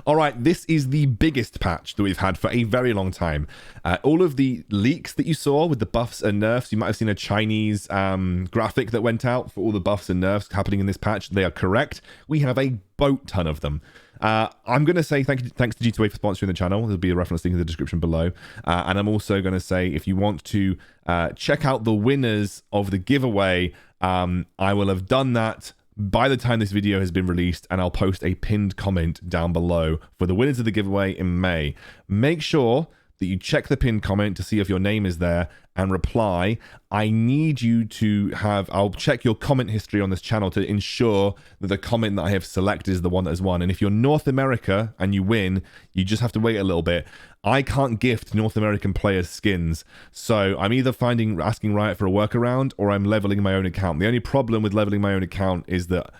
All right, this is the biggest patch that we've had for a very long time. All of the leaks that you saw with the buffs and nerfs, you might have seen a Chinese graphic that went out for all the buffs and nerfs happening in this patch. They are correct. We have a boat ton of them. I'm going to say thanks to G2A for sponsoring the channel. There'll be a reference link in the description below. And I'm also going to say if you want to check out the winners of the giveaway, I will have done that by the time this video has been released, and I'll post a pinned comment down below for the winners of the giveaway in May. Make sure that you check the pinned comment to see if your name is there and reply. I need you to have, I'll check your comment history on this channel to ensure that the comment that I have selected is the one that has won. And if you're North America and you win, you just have to wait a little bit. I can't gift North American players skins, so I'm either asking Riot for a workaround or I'm leveling my own account. The only problem with leveling my own account is that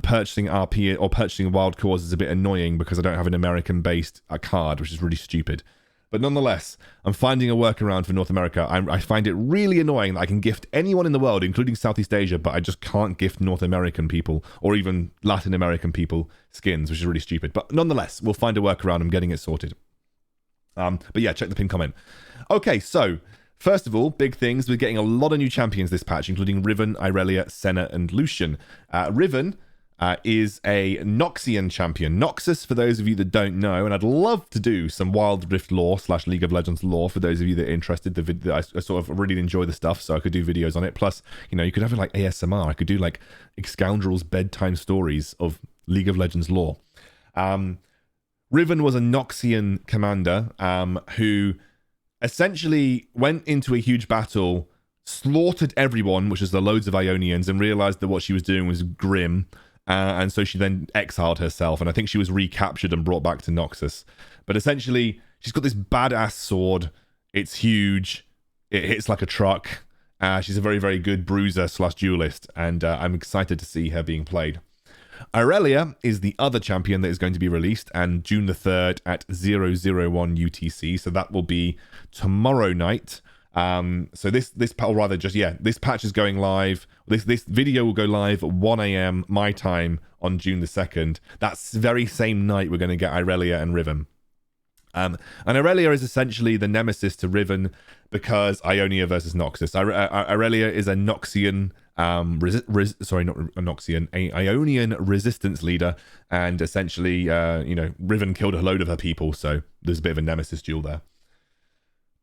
purchasing RP or purchasing Wild Cause is a bit annoying because I don't have an American-based card, which is really stupid. But nonetheless, I'm finding a workaround for North America. I find it really annoying that I can gift anyone in the world, including Southeast Asia, but I just can't gift North American people or even Latin American people skins, which is really stupid. But nonetheless, we'll find a workaround. I'm getting it sorted. But yeah, check the pinned comment. Okay, so first of all, big things. We're getting a lot of new champions this patch, including Riven, Irelia, Senna, and Lucian. Riven is a Noxian champion. Noxus, for those of you that don't know, and I'd love to do some Wild Rift lore / League of Legends lore for those of you that are interested. I sort of really enjoy the stuff, so I could do videos on it. Plus, you know, you could have it like ASMR. I could do like Excoundrel's bedtime stories of League of Legends lore. Riven was a Noxian commander who essentially went into a huge battle, slaughtered everyone, which is the loads of Ionians, and realized that what she was doing was grim. And so she then exiled herself, and I think she was recaptured and brought back to Noxus. But essentially, she's got this badass sword. It's huge. It hits like a truck. She's a very, very good bruiser / duelist, and I'm excited to see her being played. Irelia is the other champion that is going to be released, and June the 3rd at 001 UTC, so that will be tomorrow night. So this patch is going live. This video will go live at 1 AM my time on June the 2nd. That's the very same night we're going to get Irelia and Riven. And Irelia is essentially the nemesis to Riven because Ionia versus Noxus. Irelia is a Noxian, Ionian resistance leader, and essentially, Riven killed a load of her people, so there's a bit of a nemesis duel there.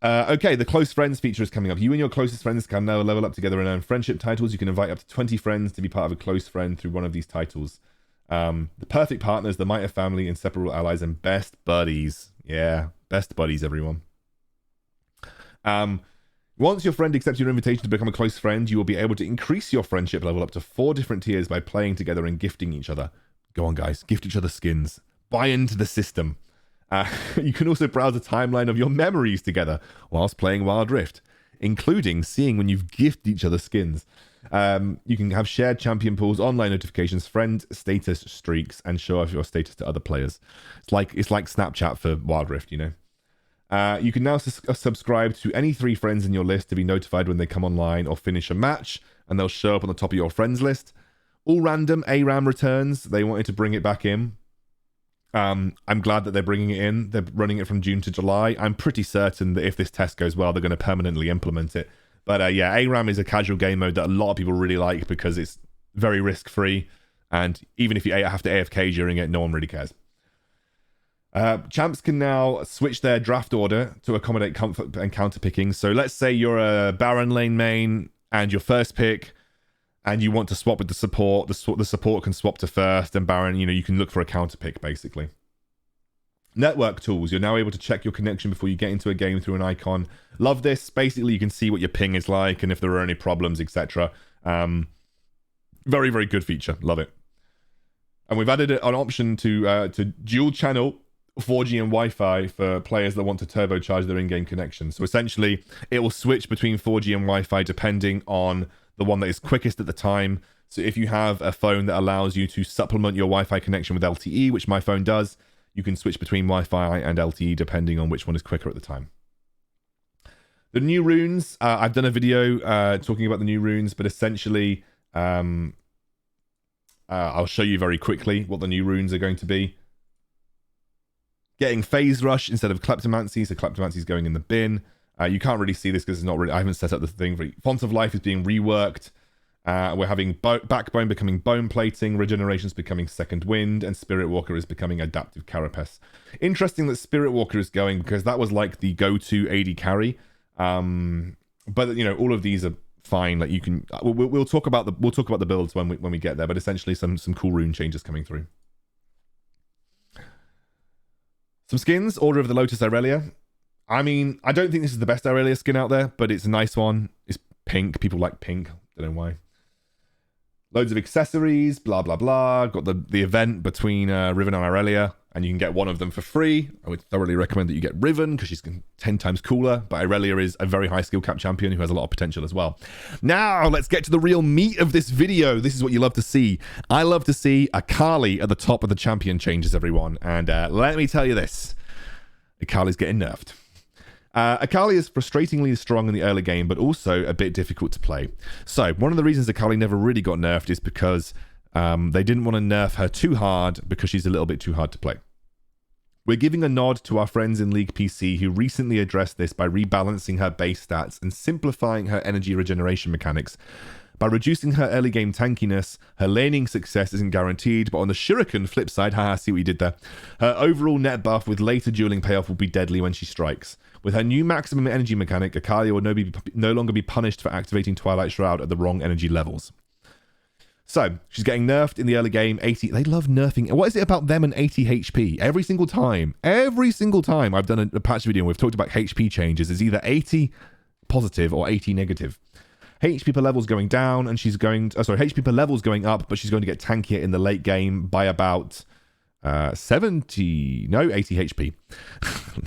Okay, the close friends feature is coming up. You and your closest friends can now level up together and earn friendship titles. You can invite up to 20 friends to be part of a close friend through one of these titles. The perfect partners, the might of family, inseparable allies, and best buddies. Yeah, best buddies, everyone. Once your friend accepts your invitation to become a close friend, you will be able to increase your friendship level up to 4 different tiers by playing together and gifting each other. Go on, guys, gift each other skins. Buy into the system. You can also browse a timeline of your memories together whilst playing Wild Rift, including seeing when you've gifted each other skins. You can have shared champion pools, online notifications, friend status streaks, and show off your status to other players. It's like Snapchat for Wild Rift, you know. You can now subscribe to any 3 friends in your list to be notified when they come online or finish a match, and they'll show up on the top of your friends list. All random ARAM returns. They wanted to bring it back in. I'm glad that they're bringing it in. They're running it from June to July. I'm pretty certain that if this test goes well, they're going to permanently implement it. But yeah, ARAM is a casual game mode that a lot of people really like because it's very risk-free. And even if you have to AFK during it, no one really cares. Champs can now switch their draft order to accommodate comfort and counter picking. So let's say you're a Baron lane main and your first pick, and you want to swap with the support. The support can swap to first, and Baron, you can look for a counter pick, basically. Network tools. You're now able to check your connection before you get into a game through an icon. Love this. Basically, you can see what your ping is like and if there are any problems, etc. Very, very good feature. Love it. And we've added an option to dual channel 4G and Wi-Fi for players that want to turbocharge their in-game connection. So essentially, it will switch between 4G and Wi-Fi depending on the one that is quickest at the time. So if you have a phone that allows you to supplement your Wi-Fi connection with LTE, which my phone does, you can switch between Wi-Fi and LTE depending on which one is quicker at the time. The new runes, I've done a video talking about the new runes, but essentially I'll show you very quickly what the new runes are going to be. getting Phase Rush instead of Kleptomancy, so Kleptomancy is going in the bin. You can't really see this because it's not really, I haven't set up the thing for Font of Life is being reworked. We're having Backbone becoming Bone Plating, Regeneration's becoming Second Wind, and Spirit Walker is becoming Adaptive Carapace. Interesting that Spirit Walker is going because that was like the go-to AD carry. But you know, all of these are fine. Like you can, we'll talk about the builds when we get there. But essentially, some cool rune changes coming through. Some skins. Order of the Lotus Aurelia. I mean, I don't think this is the best Aurelia skin out there, but it's a nice one. It's pink. People like pink. Don't know why. Loads of accessories, blah, blah, blah. Got the event between Riven and Aurelia, and you can get one of them for free. I would thoroughly recommend that you get Riven, because she's 10 times cooler, but Aurelia is a very high skill cap champion who has a lot of potential as well. Now, let's get to the real meat of this video. This is what you love to see. I love to see Akali at the top of the champion changes, everyone. And let me tell you this. Akali's getting nerfed. Akali is frustratingly strong in the early game, but also a bit difficult to play. So, one of the reasons Akali never really got nerfed is because they didn't want to nerf her too hard because she's a little bit too hard to play. We're giving a nod to our friends in League PC who recently addressed this by rebalancing her base stats and simplifying her energy regeneration mechanics. By reducing her early game tankiness, her laning success isn't guaranteed, but on the Shuriken flip side, haha, see what you did there, her overall net buff with later dueling payoff will be deadly when she strikes. With her new maximum energy mechanic, Akali will no longer be punished for activating Twilight Shroud at the wrong energy levels. So, she's getting nerfed in the early game. 80. They love nerfing. What is it about them and 80 HP? Every single time I've done a patch video and we've talked about HP changes, it's either 80 positive or 80 negative. HP per level's going down, and she's going... HP per level's going up, but she's going to get tankier in the late game by about 80 HP.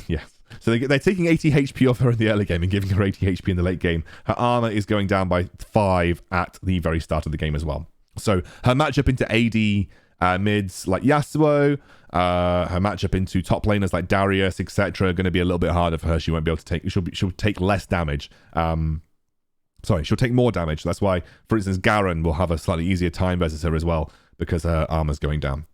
Yeah. So they're taking 80 HP off her in the early game and giving her 80 HP in the late game. Her armor is going down by 5 at the very start of the game as well. So her matchup into AD mids like Yasuo, her matchup into top laners like Darius, etc., are going to be a little bit harder for her. She won't be able to take... She'll take less damage. She'll take more damage. That's why, for instance, Garen will have a slightly easier time versus her as well, because her armor's going down.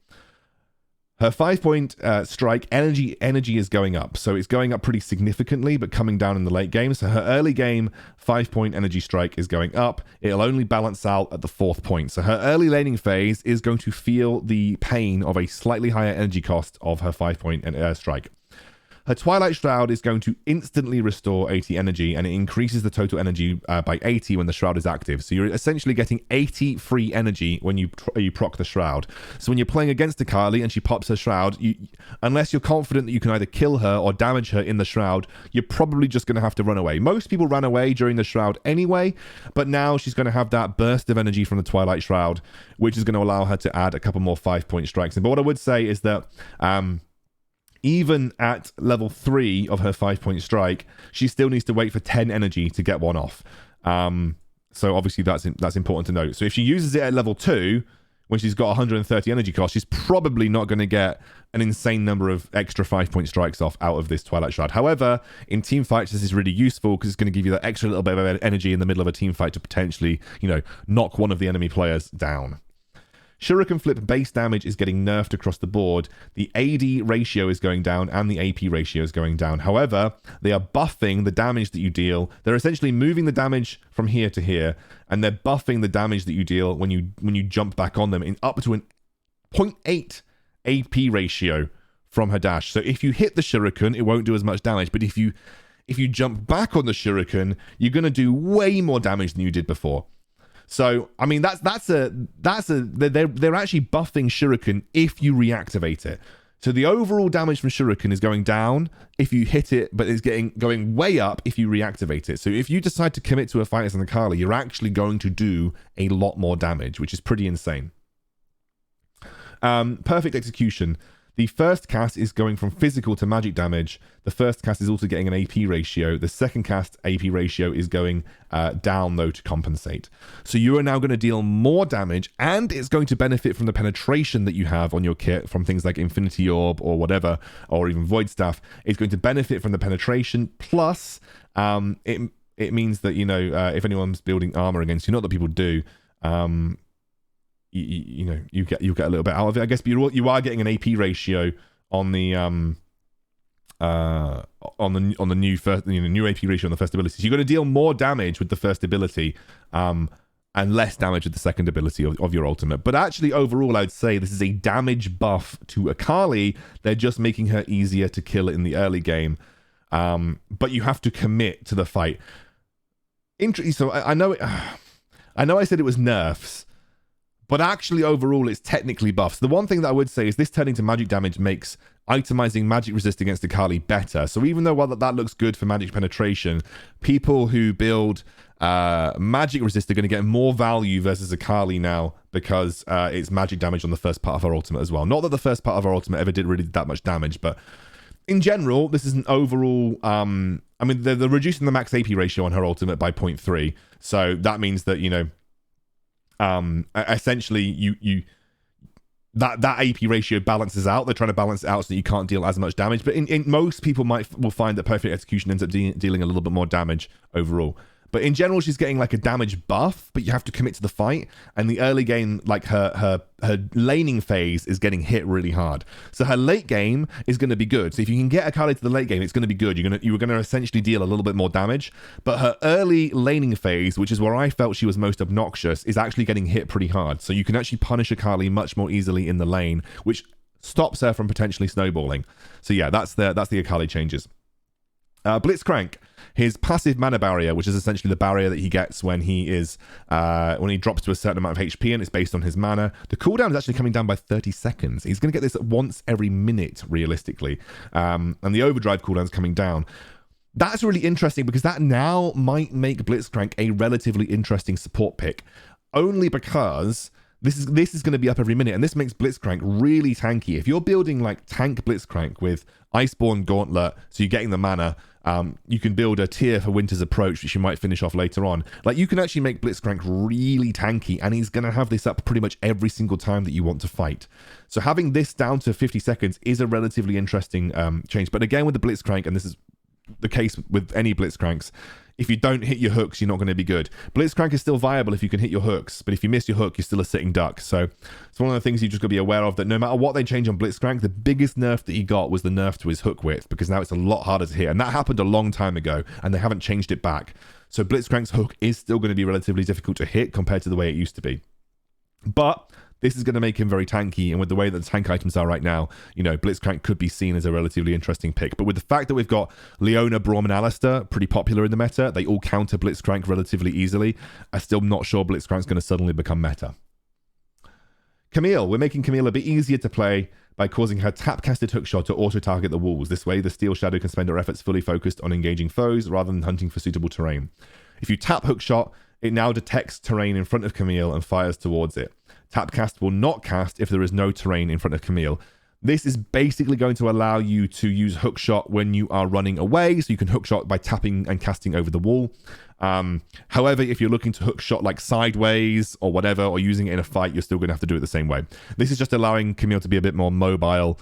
Her 5-point strike energy is going up. So it's going up pretty significantly, but coming down in the late game. So her early game 5-point energy strike is going up. It'll only balance out at the 4th point. So her early laning phase is going to feel the pain of a slightly higher energy cost of her 5-point strike. Her Twilight Shroud is going to instantly restore 80 energy, and it increases the total energy by 80 when the Shroud is active. So you're essentially getting 80 free energy when you proc the Shroud. So when you're playing against Akali and she pops her Shroud, unless you're confident that you can either kill her or damage her in the Shroud, you're probably just going to have to run away. Most people ran away during the Shroud anyway, but now she's going to have that burst of energy from the Twilight Shroud, which is going to allow her to add a couple more 5-point strikes. But what I would say is that... even at level 3 of her 5-point strike, she still needs to wait for 10 energy to get one off. So obviously that's important to note. So if she uses it at level 2, when she's got 130 energy cost, she's probably not going to get an insane number of extra 5-point strikes off out of this Twilight Shroud. However, in team fights, this is really useful because it's going to give you that extra little bit of energy in the middle of a team fight to potentially, knock one of the enemy players down. Shuriken Flip base damage is getting nerfed across the board. The AD ratio is going down and the AP ratio is going down. However, they are buffing the damage that you deal. They're essentially moving the damage from here to here, and they're buffing the damage that you deal when you jump back on them in up to an 0.8 AP ratio from her dash. So if you hit the Shuriken, it won't do as much damage. But if you jump back on the Shuriken, you're going to do way more damage than you did before. So, I mean, they're actually buffing Shuriken if you reactivate it. So the overall damage from Shuriken is going down if you hit it, but it's going way up if you reactivate it. So if you decide to commit to a fight as an Akali, you're actually going to do a lot more damage, which is pretty insane. Perfect execution. The first cast is going from physical to magic damage. The first cast is also getting an AP ratio. The second cast AP ratio is going down, though, to compensate. So you are now going to deal more damage, and it's going to benefit from the penetration that you have on your kit from things like Infinity Orb or whatever, or even Void Staff. It's going to benefit from the penetration, plus it means that, if anyone's building armor against you, not that people do, you get a little bit out of it, I guess, but you are getting an AP ratio on the on the new first, new AP ratio on the first ability. So you're going to deal more damage with the first ability, and less damage with the second ability of your ultimate. But actually, overall, I'd say this is a damage buff to Akali. They're just making her easier to kill in the early game. But you have to commit to the fight. So I know I said it was nerfs, but actually overall it's technically buffs. The one thing that I would say is this turning to magic damage makes itemizing magic resist against Akali better. So even though while that looks good for magic penetration, people who build magic resist are going to get more value versus Akali now because it's magic damage on the first part of her ultimate as well. Not that the first part of her ultimate ever did really that much damage, but in general, this is an overall... I mean, they're reducing the max AP ratio on her ultimate by 0.3. So that means that, essentially, that AP ratio balances out. They're trying to balance it out so that you can't deal as much damage. But in most people will find that perfect execution ends up dealing a little bit more damage overall. But in general, she's getting like a damage buff, but you have to commit to the fight. And the early game, like her laning phase is getting hit really hard. So her late game is going to be good. So if you can get Akali to the late game, it's going to be good. You were going to essentially deal a little bit more damage. But her early laning phase, which is where I felt she was most obnoxious, is actually getting hit pretty hard. So you can actually punish Akali much more easily in the lane, which stops her from potentially snowballing. So yeah, that's the Akali changes. Blitzcrank, his passive mana barrier, which is essentially the barrier that he gets when he is when he drops to a certain amount of HP, and it's based on his mana. The cooldown is actually coming down by 30 seconds. He's going to get this once every minute, realistically, and the overdrive cooldown is coming down. That's really interesting because that now might make Blitzcrank a relatively interesting support pick, only because this is going to be up every minute, and this makes Blitzcrank really tanky. If you're building like tank Blitzcrank with Iceborne Gauntlet, so you're getting the mana, you can build a tier for Winter's Approach, which you might finish off later on. Like, you can actually make Blitzcrank really tanky, and he's going to have this up pretty much every single time that you want to fight. So having this down to 50 seconds is a relatively interesting change. But again, with the Blitzcrank, and this is the case with any Blitzcranks, if you don't hit your hooks, you're not going to be good. Blitzcrank is still viable if you can hit your hooks, but if you miss your hook, you're still a sitting duck. So it's one of the things you just got to be aware of, that no matter what they change on Blitzcrank, the biggest nerf that he got was the nerf to his hook width, because now it's a lot harder to hit, and that happened a long time ago, and they haven't changed it back. So Blitzcrank's hook is still going to be relatively difficult to hit compared to the way it used to be. But this is going to make him very tanky, and with the way that the tank items are right now, Blitzcrank could be seen as a relatively interesting pick. But with the fact that we've got Leona, Braum, and Alistair pretty popular in the meta, they all counter Blitzcrank relatively easily. I'm still not sure Blitzcrank's going to suddenly become meta. Camille. We're making Camille a bit easier to play by causing her tap-casted hookshot to auto-target the walls. This way, the Steel Shadow can spend her efforts fully focused on engaging foes rather than hunting for suitable terrain. If you tap hookshot, it now detects terrain in front of Camille and fires towards it. Tapcast will not cast if there is no terrain in front of Camille. This is basically going to allow you to use hookshot when you are running away, so you can hookshot by tapping and casting over the wall. However, if you're looking to hookshot like sideways or whatever, or using it in a fight, you're still going to have to do it the same way. This is just allowing Camille to be a bit more mobile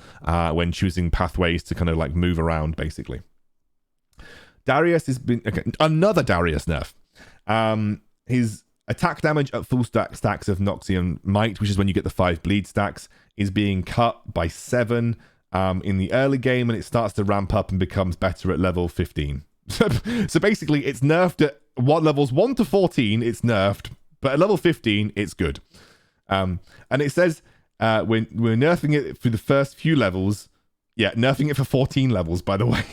when choosing pathways to kind of like move around, basically. Darius has been... Okay, another Darius nerf. His attack damage at full stacks of Noxian Might, which is when you get the 5 bleed stacks, is being cut by 7 in the early game, and it starts to ramp up and becomes better at level 15. So basically, it's nerfed at levels 1 to 14, it's nerfed, but at level 15, it's good. And it says we're nerfing it for the first few levels. Yeah, nerfing it for 14 levels, by the way.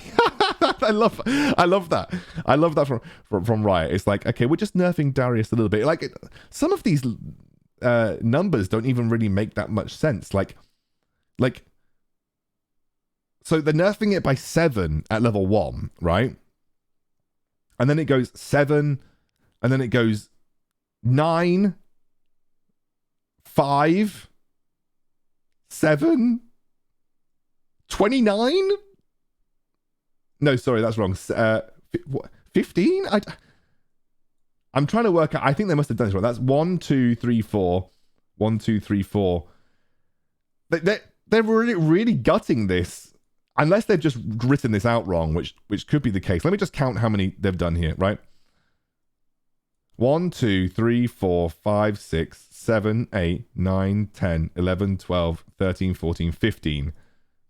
I love that. I love that from Riot. It's like, okay, we're just nerfing Darius a little bit. Like, some of these numbers don't even really make that much sense. Like, so they're nerfing it by 7 at level 1, right? And then it goes 7, and then it goes 9, 5, 7, 29. No, sorry, that's wrong. 15? I'm trying to work out. I think they must have done this wrong. That's 1, 2, 3, 4. 1, 2, 3, 4. They're really gutting this. Unless they've just written this out wrong, which could be the case. Let me just count how many they've done here, right? 1, 2, 3, 4, 5, 6, 7, 8, 9, 10, 11, 12, 13, 14, 15.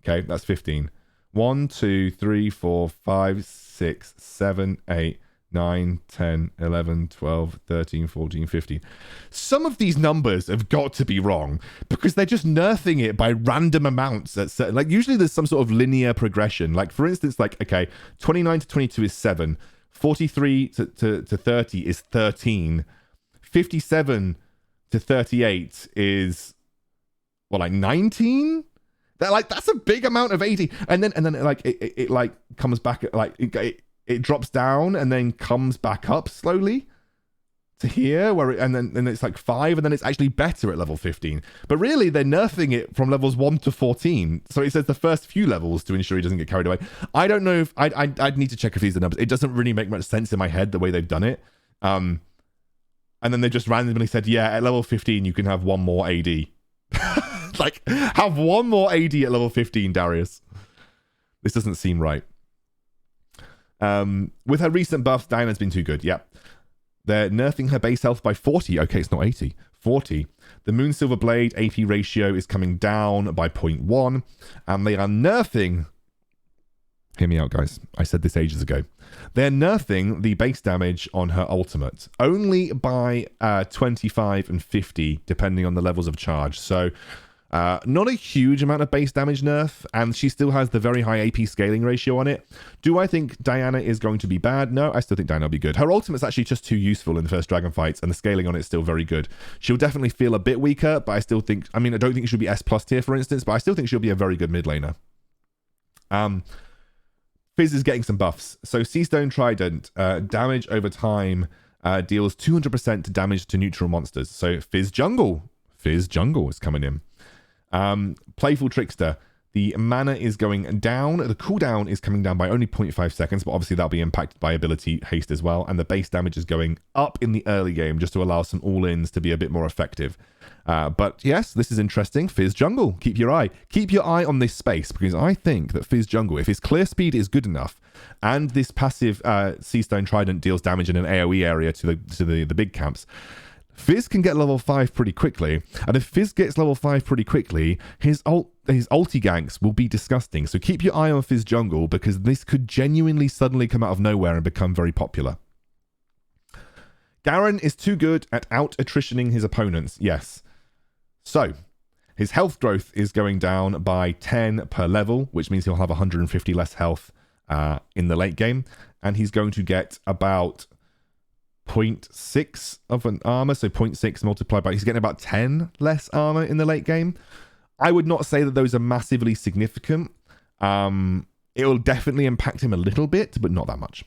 Okay, that's 15. 1, 2, 3, 4, 5, 6, 7, 8, 9, 10, 11, 12, 13, 14, 15. Some of these numbers have got to be wrong because they're just nerfing it by random amounts at certain, like usually there's some sort of linear progression. Like for instance, like, okay, 29 to 22 is 7, 43 to 30 is 13, 57 to 38 is what, like 19? That's a big amount of 80. And then it like comes back, like it drops down and then comes back up slowly to here, and then it's like 5, and then it's actually better at level 15. But really, they're nerfing it from levels 1 to 14. So it says the first few levels to ensure he doesn't get carried away. I don't know if I'd need to check if these are numbers. It doesn't really make much sense in my head the way they've done it. And then they just randomly said, yeah, at level 15 you can have one more AD. Like, have one more AD at level 15, Darius. This doesn't seem right. With her recent buffs, Diana's been too good. Yep. They're nerfing her base health by 40. Okay, it's not 80. 40. The Moon Silver Blade AP ratio is coming down by 0.1. And they are nerfing... Hear me out, guys. I said this ages ago. They're nerfing the base damage on her ultimate. Only by 25 and 50, depending on the levels of charge. So... not a huge amount of base damage nerf, and she still has the very high AP scaling ratio on it. Do I think Diana is going to be bad? No, I still think Diana will be good. Her ultimate's actually just too useful in the first dragon fights, and the scaling on it is still very good. She'll definitely feel a bit weaker, but I still think... I mean, I don't think she'll be S+ tier, for instance, but I still think she'll be a very good mid laner. Fizz is getting some buffs. So Seastone Trident, damage over time, deals 200% damage to neutral monsters. So Fizz Jungle is coming in. Playful Trickster, the mana is going down, the cooldown is coming down by only 0.5 seconds, but obviously that'll be impacted by ability haste as well, and the base damage is going up in the early game just to allow some all-ins to be a bit more effective. But yes, this is interesting. Fizz Jungle, keep your eye on this space, because I think that Fizz Jungle, if his clear speed is good enough, and this passive Seastone Trident deals damage in an AoE area to the big camps, Fizz can get level 5 pretty quickly, and if Fizz gets level 5 pretty quickly, his ulti ganks will be disgusting. So keep your eye on Fizz Jungle, because this could genuinely suddenly come out of nowhere and become very popular. Garen is too good at out-attritioning his opponents, yes. So, his health growth is going down by 10 per level, which means he'll have 150 less health in the late game, and he's going to get about 0.6 of an armor, so 0.6 multiplied by... He's getting about 10 less armor in the late game. I would not say that those are massively significant. It will definitely impact him a little bit, but not that much.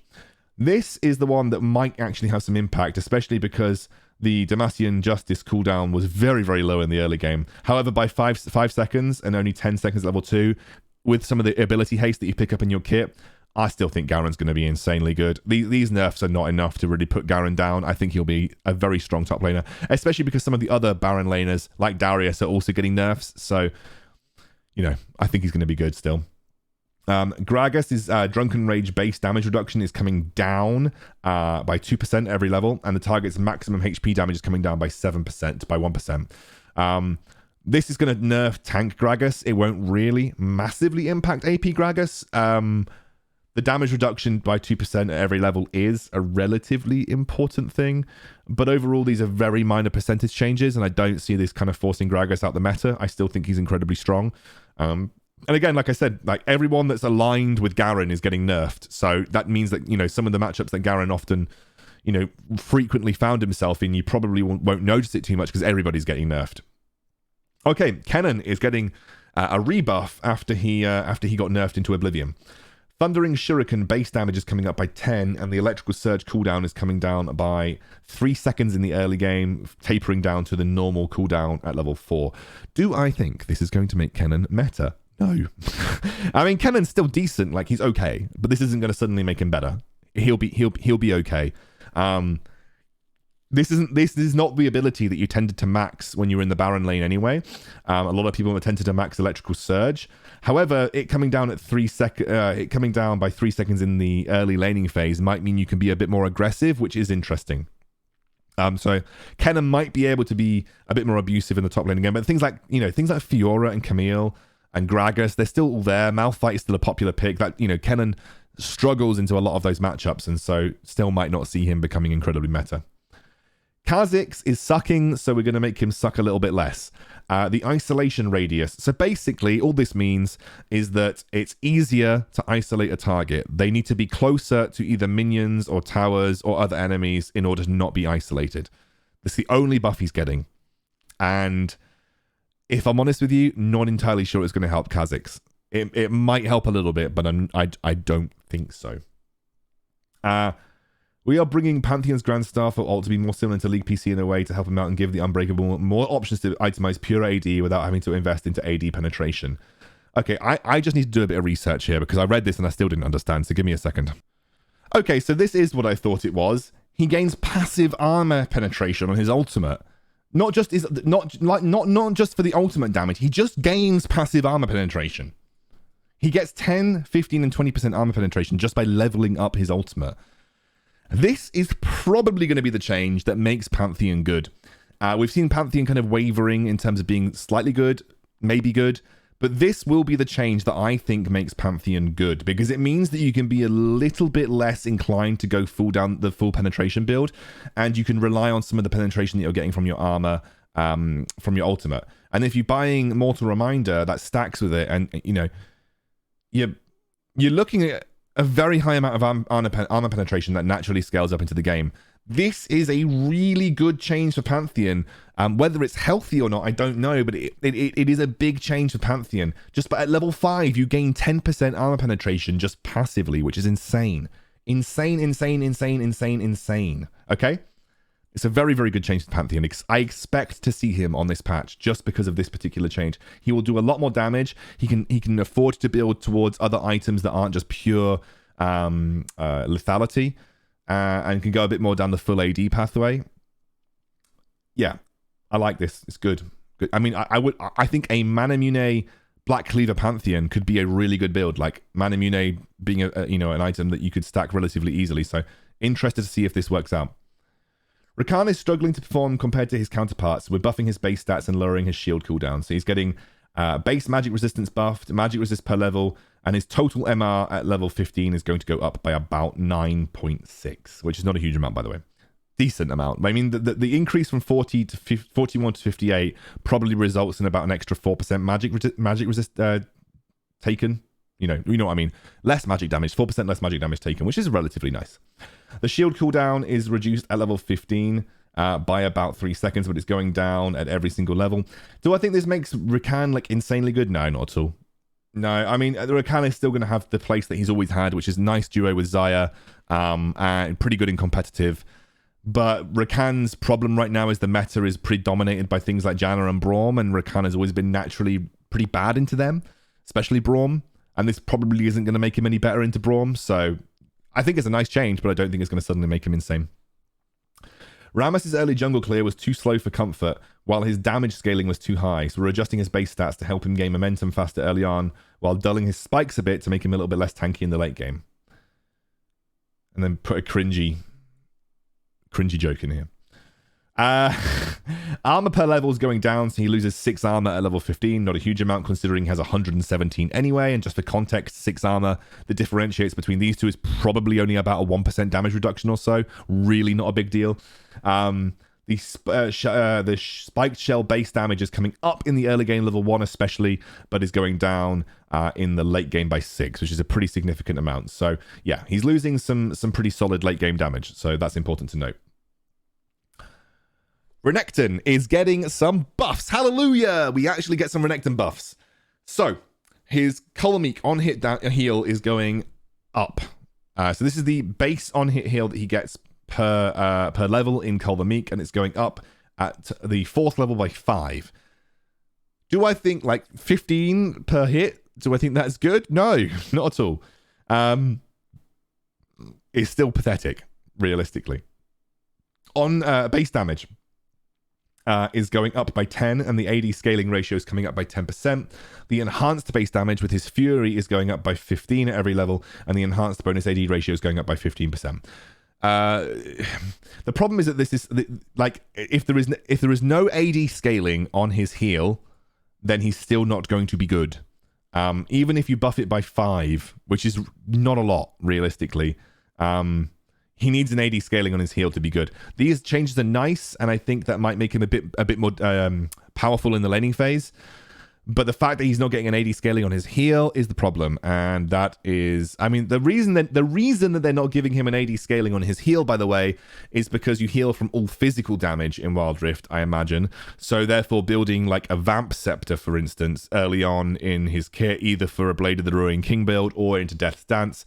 This is the one that might actually have some impact, especially because the Demacian Justice cooldown was very, very low in the early game. However, by 5 seconds and only 10 seconds at level 2, with some of the ability haste that you pick up in your kit, I still think Garen's going to be insanely good. These nerfs are not enough to really put Garen down. I think he'll be a very strong top laner, especially because some of the other Baron laners, like Darius, are also getting nerfs. So, you know, I think he's going to be good still. Gragas' Drunken Rage base damage reduction is coming down by 2% every level, and the target's maximum HP damage is coming down by 7%, by 1%. This is going to nerf tank Gragas. It won't really massively impact AP Gragas. The damage reduction by 2% at every level is a relatively important thing, but overall these are very minor percentage changes, and I don't see this kind of forcing Gragas out the meta. I still think he's incredibly strong. And again, like I said, like everyone that's aligned with Garen is getting nerfed, so that means that, you know, some of the matchups that Garen often, you know, frequently found himself in, you probably won't notice it too much because everybody's getting nerfed. Okay, Kennen is getting a rebuff after he got nerfed into Oblivion. Thundering Shuriken base damage is coming up by 10, and the Electrical Surge cooldown is coming down by 3 seconds in the early game, tapering down to the normal cooldown at level 4. Do I think this is going to make Kennen meta? No. I mean, Kennen's still decent, like he's okay, but this isn't going to suddenly make him better. He'll be okay. This is not the ability that you tended to max when you were in the Baron lane anyway. A lot of people tended to max Electrical Surge. However, it coming down at 3 seconds, it coming down by 3 seconds in the early laning phase might mean you can be a bit more aggressive, which is interesting. So Kennen might be able to be a bit more abusive in the top laning game, but things like Fiora and Camille, and Gragas, they're still all there. Malphite is still a popular pick. That, Kennen struggles into a lot of those matchups, and so still might not see him becoming incredibly meta. Khazix is sucking, so we're going to make him suck a little bit less. The isolation radius. So basically, all this means is that it's easier to isolate a target. They need to be closer to either minions or towers or other enemies in order to not be isolated. That's the only buff he's getting. And if I'm honest with you, not entirely sure it's going to help Khazix. It might help a little bit, but I don't think so. We are bringing Pantheon's Grand Star for ult to be more similar to League PC in a way to help him out and give the Unbreakable more options to itemize pure AD without having to invest into AD penetration. Okay, I just need to do a bit of research here because I read this and I still didn't understand, so give me a second. Okay, so this is what I thought it was. He gains passive armor penetration on his ultimate. Not just for the ultimate damage, he just gains passive armor penetration. He gets 10, 15, and 20% armor penetration just by leveling up his ultimate. This is probably going to be the change that makes Pantheon good. We've seen Pantheon kind of wavering in terms of being slightly good, maybe good, but this will be the change that I think makes Pantheon good, because it means that you can be a little bit less inclined to go down the full penetration build, and you can rely on some of the penetration that you're getting from your armor, from your ultimate. And if you're buying Mortal Reminder, that stacks with it, and you're looking at a very high amount of armor penetration that naturally scales up into the game. This is a really good change for Pantheon. Whether it's healthy or not, I don't know, but it is a big change for Pantheon. Just at level 5, you gain 10% armor penetration just passively, which is insane. Insane. Okay? It's a very, very good change to Pantheon. I expect to see him on this patch just because of this particular change. He will do a lot more damage. He can afford to build towards other items that aren't just pure lethality, and can go a bit more down the full AD pathway. Yeah, I like this. It's good. I mean, I think a Manamune Black Cleaver Pantheon could be a really good build. Like Manamune being an item that you could stack relatively easily. So interested to see if this works out. Rakan is struggling to perform compared to his counterparts. We're buffing his base stats and lowering his shield cooldown. So he's getting base magic resistance buffed, magic resist per level, and his total MR at level 15 is going to go up by about 9.6, which is not a huge amount, by the way. Decent amount. I mean, the increase from 41 to 58 probably results in about an extra 4% magic resist taken. You know what I mean. Less magic damage, 4% less magic damage taken, which is relatively nice. The shield cooldown is reduced at level 15 by about 3 seconds, but it's going down at every single level. Do I think this makes Rakan like insanely good? No, not at all. No, I mean, Rakan is still going to have the place that he's always had, which is nice duo with Xayah, and pretty good in competitive. But Rakan's problem right now is the meta is predominated by things like Janna and Braum, and Rakan has always been naturally pretty bad into them, especially Braum. And this probably isn't going to make him any better into Braum. So I think it's a nice change, but I don't think it's going to suddenly make him insane. Rammus' early jungle clear was too slow for comfort, while his damage scaling was too high. So we're adjusting his base stats to help him gain momentum faster early on, while dulling his spikes a bit to make him a little bit less tanky in the late game. And then put a cringy joke in here. Armor per level is going down, so he loses 6 armor at level 15. Not a huge amount considering he has 117 anyway. And just for context, 6 armor that differentiates between these two is probably only about a 1% damage reduction or so. Really not a big deal. The spiked shell base damage is coming up in the early game, level 1 especially, but is going down in the late game by 6, which is a pretty significant amount. So yeah, he's losing some pretty solid late game damage. So that's important to note. Renekton is getting some buffs. Hallelujah! We actually get some Renekton buffs. So, his Khazix on hit heal is going up. So this is the base on hit heal that he gets per level in Khazix, and it's going up at the 4th level by 5. Do I think like 15 per hit? Do I think that's good? No, not at all. It's still pathetic, realistically. On base damage, is going up by 10, and the AD scaling ratio is coming up by 10%. The enhanced base damage with his Fury is going up by 15 at every level, and the enhanced bonus AD ratio is going up by 15%. The problem is that this is like if there is no AD scaling on his heal, then he's still not going to be good. Even if you buff it by 5, which is not a lot, realistically, he needs an AD scaling on his heal to be good. These changes are nice, and I think that might make him a bit more powerful in the laning phase. But the fact that he's not getting an AD scaling on his heal is the problem, and that is, I mean, the reason that they're not giving him an AD scaling on his heal, by the way, is because you heal from all physical damage in Wild Rift, I imagine. So therefore, building like a Vamp Scepter, for instance, early on in his kit, either for a Blade of the Ruined King build or into Death's Dance,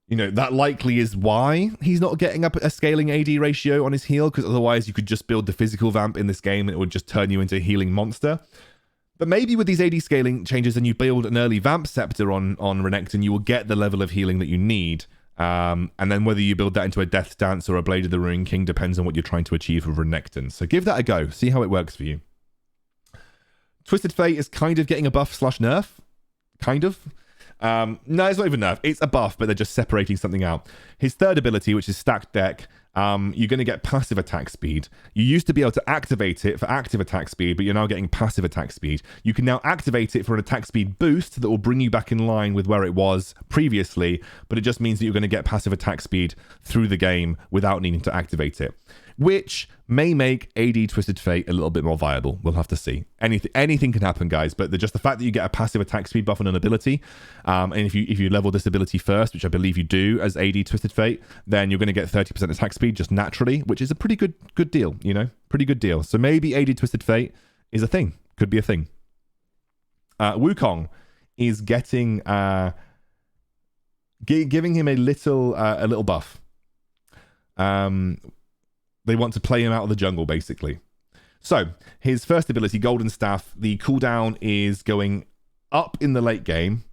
you know, that likely is why he's not getting up a scaling AD ratio on his heal, because otherwise you could just build the physical Vamp in this game and it would just turn you into a healing monster. But maybe with these AD scaling changes and you build an early Vamp Scepter on Renekton, you will get the level of healing that you need. And then whether you build that into a Death's Dance or a Blade of the Ruined King depends on what you're trying to achieve with Renekton. So give that a go. See how it works for you. Twisted Fate is kind of getting a buff / nerf. Kind of. No, it's not even nerf. It's a buff, but they're just separating something out. His third ability, which is Stacked Deck, you're going to get passive attack speed. You used to be able to activate it for active attack speed, but you're now getting passive attack speed. You can now activate it for an attack speed boost that will bring you back in line with where it was previously, but it just means that you're going to get passive attack speed through the game without needing to activate it, which may make AD Twisted Fate a little bit more viable. We'll have to see. Anything can happen, guys, but just the fact that you get a passive attack speed buff on an ability, and if you level this ability first, which I believe you do as AD Twisted Fate, then you're going to get 30% attack speed just naturally, which is a pretty good deal, you know? Pretty good deal. So maybe AD Twisted Fate is a thing. Could be a thing. Wukong is getting... giving him a little buff. They want to play him out of the jungle, basically. So, his first ability, Golden Staff, the cooldown is going up in the late game.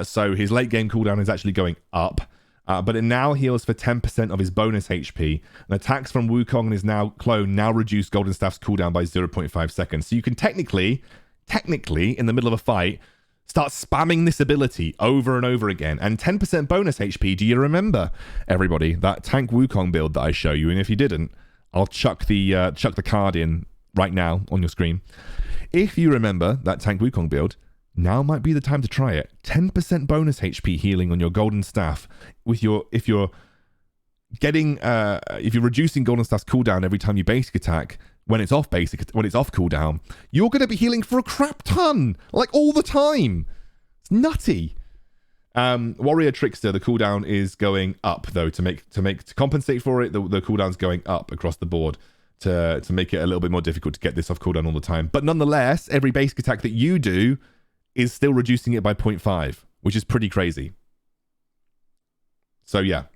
So, his late game cooldown is actually going up. But it now heals for 10% of his bonus HP. And attacks from Wukong and his clone now reduce Golden Staff's cooldown by 0.5 seconds. So, you can technically, in the middle of a fight, start spamming this ability over and over again. And 10% bonus HP, do you remember, everybody, that tank Wukong build that I show you? And if you didn't, I'll chuck the card in right now on your screen. If you remember that tank Wukong build, now might be the time to try it. 10% bonus HP healing on your Golden Staff with if you're reducing Golden Staff's cooldown every time you basic attack. When it's off cooldown, you're going to be healing for a crap ton, like all the time. It's nutty. Warrior Trickster, the cooldown is going up though to compensate for it. The cooldown's going up across the board to make it a little bit more difficult to get this off cooldown all the time. But nonetheless, every basic attack that you do is still reducing it by 0.5, which is pretty crazy. So yeah.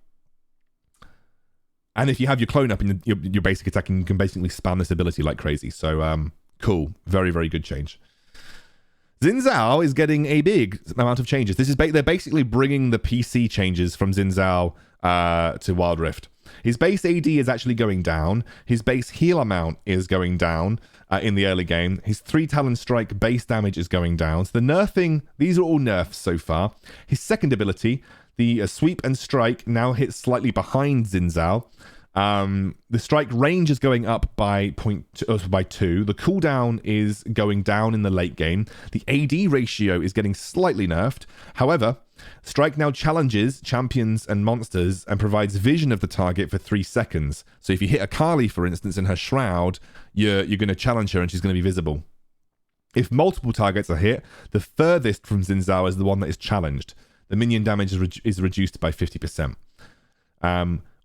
And if you have your clone up in your basic attacking, you can basically spam this ability like crazy. So, cool. Very, very good change. Zinzal is getting a big amount of changes. They're basically bringing the PC changes from Zinzal to Wild Rift. His base AD is actually going down. His base heal amount is going down in the early game. His 3 Talon Strike base damage is going down. So the nerfing, these are all nerfs so far. His second ability... The sweep and strike now hits slightly behind Zinzal. The strike range is going up by 2. The cooldown is going down in the late game. The AD ratio is getting slightly nerfed. However, strike now challenges champions and monsters and provides vision of the target for 3 seconds. So if you hit Akali, for instance, in her shroud, you're going to challenge her and she's going to be visible. If multiple targets are hit, the furthest from Zinzal is the one that is challenged. The minion damage is reduced by 50%.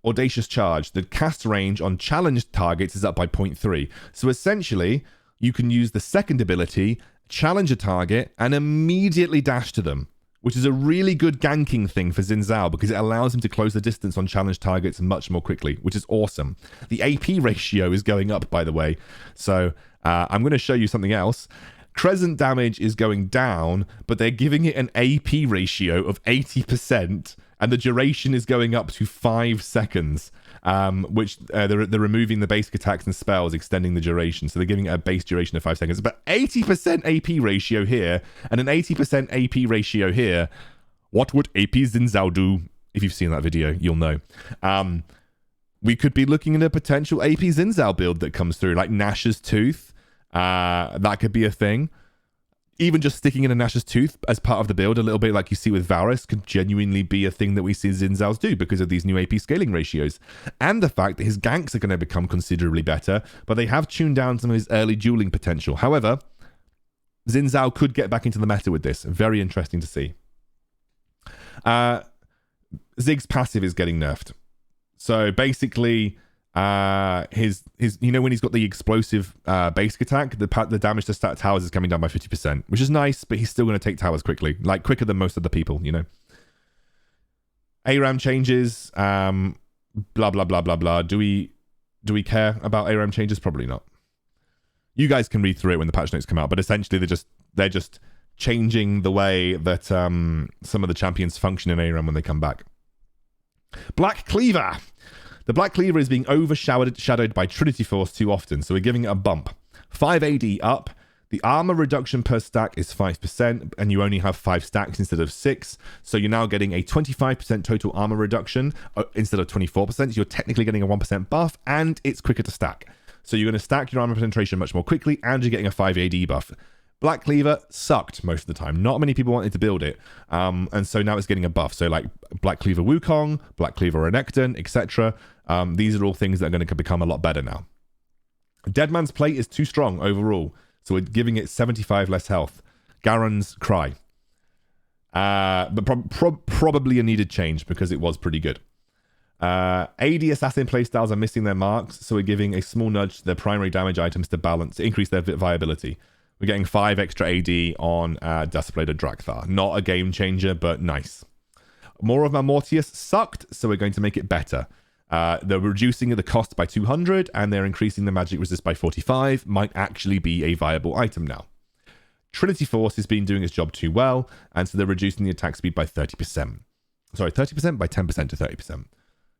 Audacious Charge. The cast range on challenged targets is up by 0.3. So essentially, you can use the second ability, challenge a target, and immediately dash to them, which is a really good ganking thing for Zinzal because it allows him to close the distance on challenged targets much more quickly, which is awesome. The AP ratio is going up, by the way. So I'm going to show you something else. Crescent damage is going down, but they're giving it an AP ratio of 80%, and the duration is going up to 5 seconds, which they're removing the basic attacks and spells, extending the duration. So they're giving it a base duration of 5 seconds. But 80% AP ratio here, and an 80% AP ratio here. What would AP Zinzal do? If you've seen that video, you'll know. We could be looking at a potential AP Zinzal build that comes through, like Nash's Tooth. That could be a thing. even just sticking in a Nash's Tooth as part of the build, a little bit like you see with Varus, could genuinely be a thing that we see Zinzals do because of these new AP scaling ratios. And the fact that his ganks are going to become considerably better, but they have tuned down some of his early dueling potential. However, Zinzal could get back into the meta with this. Very interesting to see. Zigg's passive is getting nerfed. So basically, his you know, when he's got the explosive basic attack, the damage to stat towers is coming down by 50%, which is nice, but he's still going to take towers quickly, like quicker than most of the people, you know. ARAM changes, blah blah blah blah blah. Do we care about ARAM changes? Probably not. You guys can read through it when the patch notes come out, but essentially they're just changing the way that some of the champions function in ARAM when they come back. Black Cleaver. The Black Cleaver is being overshadowed by Trinity Force too often, so we're giving it a bump. 5 AD up. The armor reduction per stack is 5%, and you only have 5 stacks instead of 6. So you're now getting a 25% total armor reduction instead of 24%. So you're technically getting a 1% buff, and it's quicker to stack. So you're going to stack your armor penetration much more quickly, and you're getting a 5 AD buff. Black Cleaver sucked most of the time. Not many people wanted to build it. And so now it's getting a buff. So like Black Cleaver Wukong, Black Cleaver Renekton, etc. These are all things that are going to become a lot better now. Deadman's Plate is too strong overall. So we're giving it 75 less health. Garen's Cry. But probably a needed change because it was pretty good. AD assassin playstyles are missing their marks. So we're giving a small nudge to their primary damage items to increase their viability. We're getting 5 extra AD on Duskblade Drakthar. Not a game changer, but nice. More of Mortius sucked, so we're going to make it better. They're reducing the cost by 200, and they're increasing the magic resist by 45. Might actually be a viable item now. Trinity Force has been doing its job too well, and so they're reducing the attack speed by 30%. Sorry, 30%? By 10% to 30%.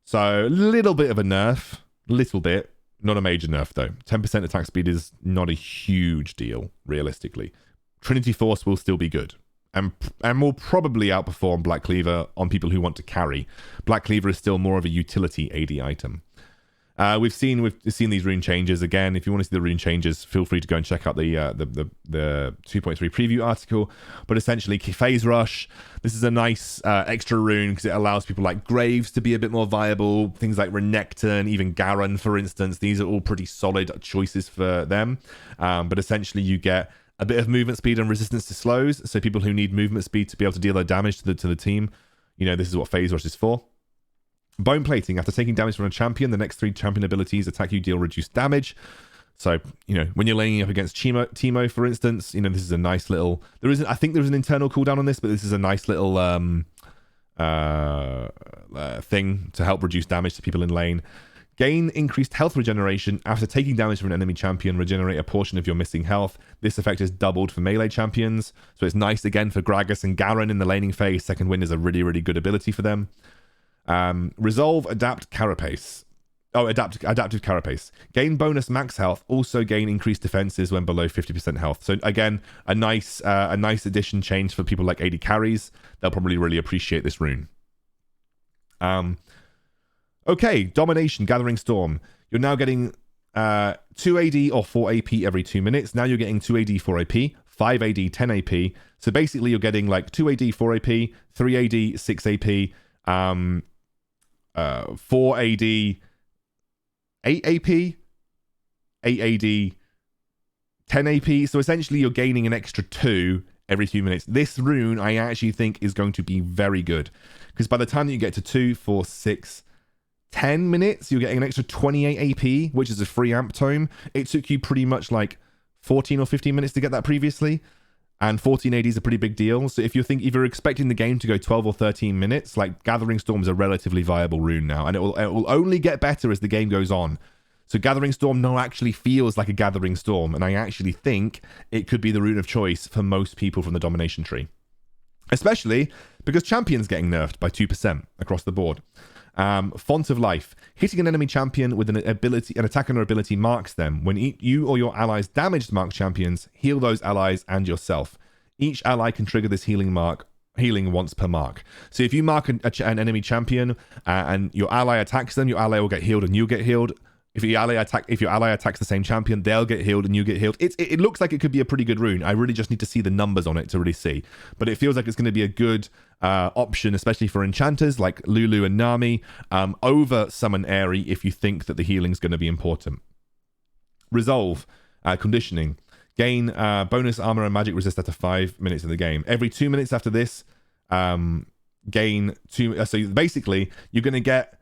So, a little bit of a nerf. Little bit. Not a major nerf, though. 10% attack speed is not a huge deal, realistically. Trinity Force will still be good. And will probably outperform Black Cleaver on people who want to carry. Black Cleaver is still more of a utility AD item. We've seen these rune changes. Again, if you want to see the rune changes, feel free to go and check out the 2.3 preview article. But essentially, Phase Rush, this is a nice extra rune because it allows people like Graves to be a bit more viable. Things like Renekton, even Garen, for instance. These are all pretty solid choices for them. But essentially, you get a bit of movement speed and resistance to slows. So people who need movement speed to be able to deal their damage to the team, you know, this is what Phase Rush is for. Bone Plating. After taking damage from a champion, the next 3 champion abilities attack you, deal reduced damage. So, you know, when you're laying up against Teemo, for instance, you know, this is a nice little... I think there's an internal cooldown on this, but this is a nice little thing to help reduce damage to people in lane. Gain increased health regeneration. After taking damage from an enemy champion, regenerate a portion of your missing health. This effect is doubled for melee champions. So it's nice again for Gragas and Garen in the laning phase. Second Wind is a really, really good ability for them. Resolve Adaptive Carapace. Gain bonus max health. Also gain increased defenses when below 50% health. So again, a nice addition change for people like AD carries. They'll probably really appreciate this rune. Okay, Domination, Gathering Storm. You're now getting 2 AD or 4 AP every 2 minutes. Now you're getting 2 AD, 4 AP, 5 AD, 10 AP. So basically you're getting like 2 AD, 4 AP, 3 AD, 6 AP, 4 AD, 8 AP, 8 AD, 10 AP. So essentially you're gaining an extra 2 every few minutes. This rune I actually think is going to be very good. Because by the time that you get to 2, 4, 6, 10 minutes, you're getting an extra 28 AP, which is a free amp tome. It took you pretty much like 14 or 15 minutes to get that previously. And 14 AD is a pretty big deal. So if you're expecting the game to go 12 or 13 minutes, like Gathering Storm is a relatively viable rune now. And it will only get better as the game goes on. So Gathering Storm now actually feels like a Gathering Storm. And I actually think it could be the rune of choice for most people from the Domination tree. Especially because Champion's getting nerfed by 2% across the board. Font of Life. Hitting an enemy champion with an attack or ability marks them. When you or your allies damaged marked champions, heal those allies and yourself. Each ally can trigger this healing once per mark. So if you mark an enemy champion and your ally attacks them, your ally will get healed and you'll get healed. If your ally attacks the same champion, they'll get healed and you get healed. It looks like it could be a pretty good rune. I really just need to see the numbers on it to really see. But it feels like it's going to be a good option, especially for enchanters like Lulu and Nami, over Summon Airy if you think that the healing is going to be important. Resolve, conditioning. Gain bonus armor and magic resist after 5 minutes of the game. Every 2 minutes after this, gain 2... so basically, you're going to get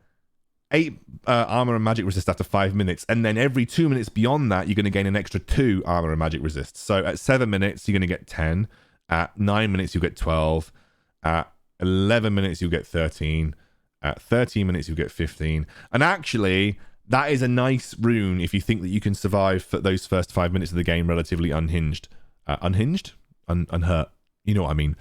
8 armor and magic resist after 5 minutes, and then every 2 minutes beyond that you're going to gain an extra 2 armor and magic resist. So at 7 minutes you're going to get 10, at 9 minutes you'll get 12, at 11 minutes you'll get 13, at 13 minutes you'll get 15. And actually that is a nice rune if you think that you can survive for those first 5 minutes of the game relatively unhinged. Unhurt, you know what I mean.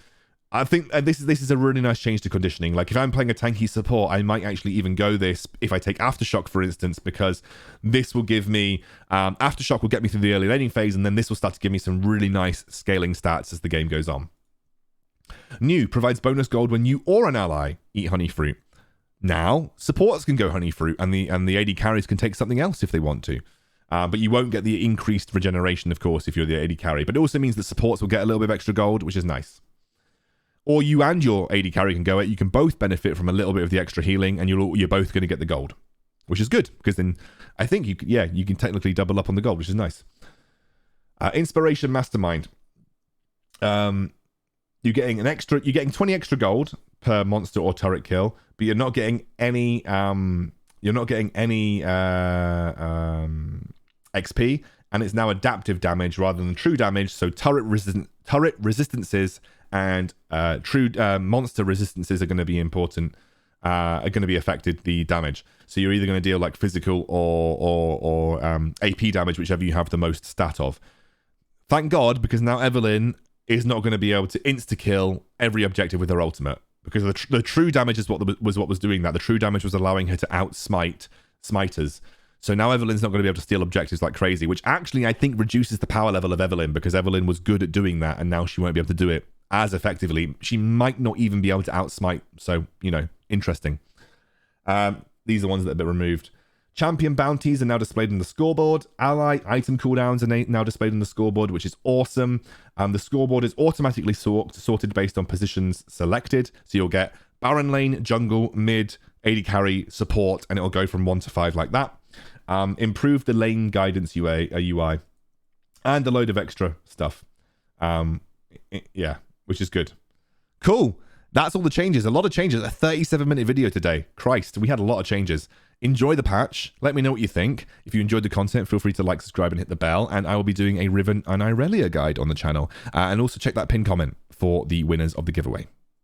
I think this is a really nice change to conditioning. Like if I'm playing a tanky support, I might actually even go this if I take Aftershock, for instance, because this will give me... Aftershock will get me through the early laning phase, and then this will start to give me some really nice scaling stats as the game goes on. New, provides bonus gold when you or an ally eat honey fruit. Now, supports can go honey fruit, and the AD carries can take something else if they want to. But you won't get the increased regeneration, of course, if you're the AD carry. But it also means that supports will get a little bit of extra gold, which is nice. Or you and your AD carry can go it. You can both benefit from a little bit of the extra healing, and you're both going to get the gold, which is good because then I think you can technically double up on the gold, which is nice. Inspiration Mastermind. You're getting 20 extra gold per monster or turret kill, but you're not getting any XP, and it's now adaptive damage rather than true damage. So turret resistances and true monster resistances are going to be important, are going to be affected the damage. So you're either going to deal like physical or AP damage, whichever you have the most stat of. Thank God, because now Evelynn is not going to be able to insta-kill every objective with her ultimate, because the true damage is what was doing that. The true damage was allowing her to outsmite smiters. So now Evelynn's not going to be able to steal objectives like crazy, which actually I think reduces the power level of Evelynn, because Evelynn was good at doing that, and now she won't be able to do it as effectively. She might not even be able to outsmite. So, interesting. These are ones that have been removed. Champion bounties are now displayed on the scoreboard. Ally item cooldowns are now displayed on the scoreboard, which is awesome. The scoreboard is automatically sorted based on positions selected. So you'll get Baron lane, jungle, mid, AD carry, support, and it'll go from 1 to 5 like that. Improve the lane guidance UI, and a load of extra stuff. Which is good. Cool. That's all the changes. A lot of changes. A 37-minute video today. Christ, we had a lot of changes. Enjoy the patch. Let me know what you think. If you enjoyed the content, feel free to like, subscribe, and hit the bell. And I will be doing a Riven and Irelia guide on the channel. And also check that pinned comment for the winners of the giveaway.